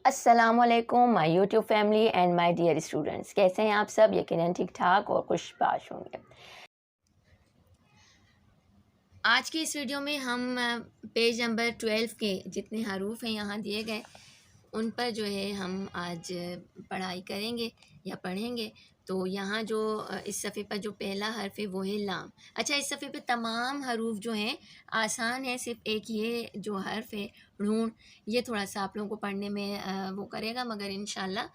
अस्सलामुअलैकुम my YouTube family and my dear students, कैसे हैं आप सब। यकीनन ठीक ठाक और खुशबाश होंगे। आज के इस वीडियो में हम पेज नंबर 12 के जितने हरूफ हैं यहाँ दिए गए उन पर जो है हम आज पढ़ाई करेंगे या पढ़ेंगे। तो यहाँ जो इस सफ़े पर जो पहला हर्फ है वो है लाम। अच्छा, इस सफ़े पे तमाम हरूफ जो हैं आसान है, सिर्फ एक ये जो हर्फ है ढूंढ, ये थोड़ा सा आप लोगों को पढ़ने में वो करेगा, मगर इंशाल्लाह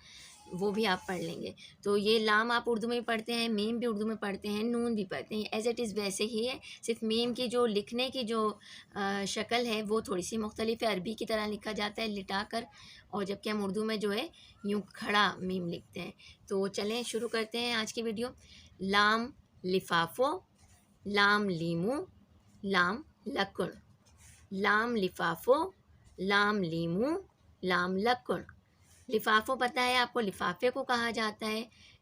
वो भी आप पढ़ लेंगे। तो ये लाम आप उर्दू में भी पढ़ते हैं, मीम भी उर्दू में पढ़ते हैं, नून भी पढ़ते हैं, एज़ इट इज़ वैसे ही है। सिर्फ मीम की जो लिखने की जो शक्ल है वो थोड़ी सी मुख्तलिफ है। अरबी की तरह लिखा जाता है लिटा कर, और जबकि हम उर्दू में जो है यूँ खड़ा मीम लिखते हैं। तो चलें शुरू करते हैं आज की वीडियो। लाम लिफाफो, लाम लीमू, लाम लकड़। लाम लिफाफो, लाम लीमू, लाम लकड़। लिफाफो पता है आपको, लिफाफे को कहा जाता है।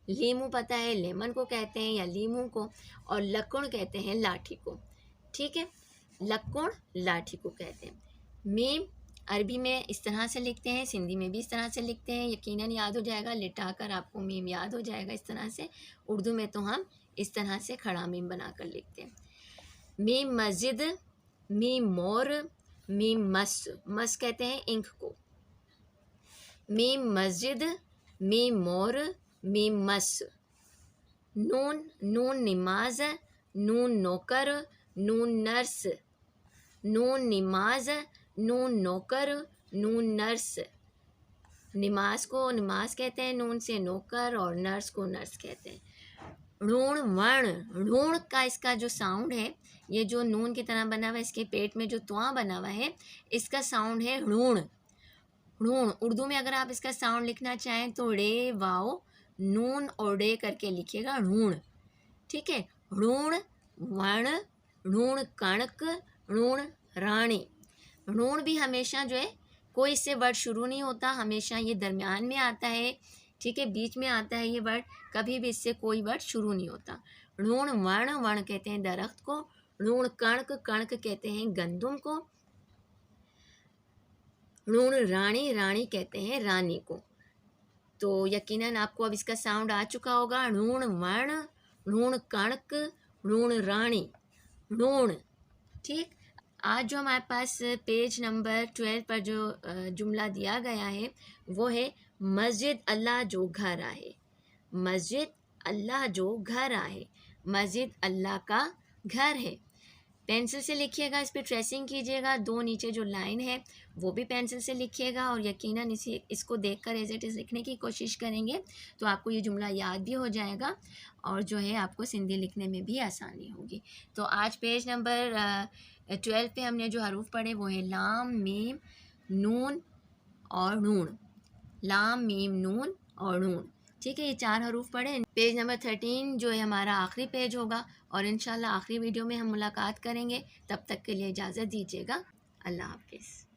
लीमू पता है, लेमन को कहते हैं या लीमू को। और लकड़ कहते हैं लाठी को। ठीक है, लकड़ लाठी को कहते हैं। मीम अरबी में इस तरह से लिखते हैं, सिंधी में भी इस तरह से लिखते हैं। यकीनन याद हो जाएगा, लिटा कर आपको मीम याद हो जाएगा इस तरह से। उर्दू में तो हम इस तरह से खड़ा मीम बनाकर लिखते हैं। मीम मस्जिद, मीम मोर, मीम मस, मस कहते हैं इंक को। मीम मस्जिद, मीम मोर, मीम मस। नून, नून नमाज, नून नौकर, नून नर्स। नून नमाज, नून नौकर, नून नर्स। नमाज को नमाज कहते हैं नून से नौकर, और नर्स को नर्स कहते हैं। ऋण वर्ण, ऋण का इसका जो साउंड है, ये जो नून की तरह बना हुआ है, इसके पेट में जो तुआ बना हुआ है, इसका साउंड है ऋण। ऋण उर्दू में अगर आप इसका साउंड लिखना चाहें तो रे वाओ नून और डे करके लिखिएगा ऋण। ठीक है, ऋण वर्ण, ऋण कणक, ऋण राणी। ऋण भी हमेशा जो है कोई इससे वर्ड शुरू नहीं होता, हमेशा ये दरमियान में आता है। ठीक है, बीच में आता है ये वर्ड, कभी भी इससे कोई वर्ड शुरू नहीं होता। ऋण वर्ण, वर्ण कहते हैं दरख्त को। ऋण कणक, कणक कहते हैं गंदुम को। ऋण राणी, राणी कहते हैं रानी को। तो यकीनन आपको अब इसका साउंड आ चुका होगा। ऋण वर्ण, ऋण कणक, ऋण राणी, ऋण। ठीक, आज जो हमारे पास पेज नंबर 12 पर जो जुमला दिया गया है वो है मस्जिद अल्लाह जो घर आहे। मस्जिद अल्लाह जो घर आहे, मस्जिद अल्लाह का घर है। पेंसिल से लिखिएगा, इस पर ट्रेसिंग कीजिएगा। दो नीचे जो लाइन है वो भी पेंसिल से लिखिएगा, और यकीनन इसको देखकर एज इट इज़ लिखने की कोशिश करेंगे तो आपको ये जुमला याद भी हो जाएगा, और जो है आपको सिंधी लिखने में भी आसानी होगी। तो आज पेज नंबर 12 पे हमने जो हरूफ पढ़े वो है लाम, मीम, नून और नून। लाम, मीम, नून और नून। ठीक है, ये 4 हरूफ पढ़े। पेज नंबर 13 जो है हमारा आखिरी पेज होगा, और इंशाल्लाह आखिरी वीडियो में हम मुलाकात करेंगे। तब तक के लिए इजाज़त दीजिएगा। अल्लाह हाफ़िज़।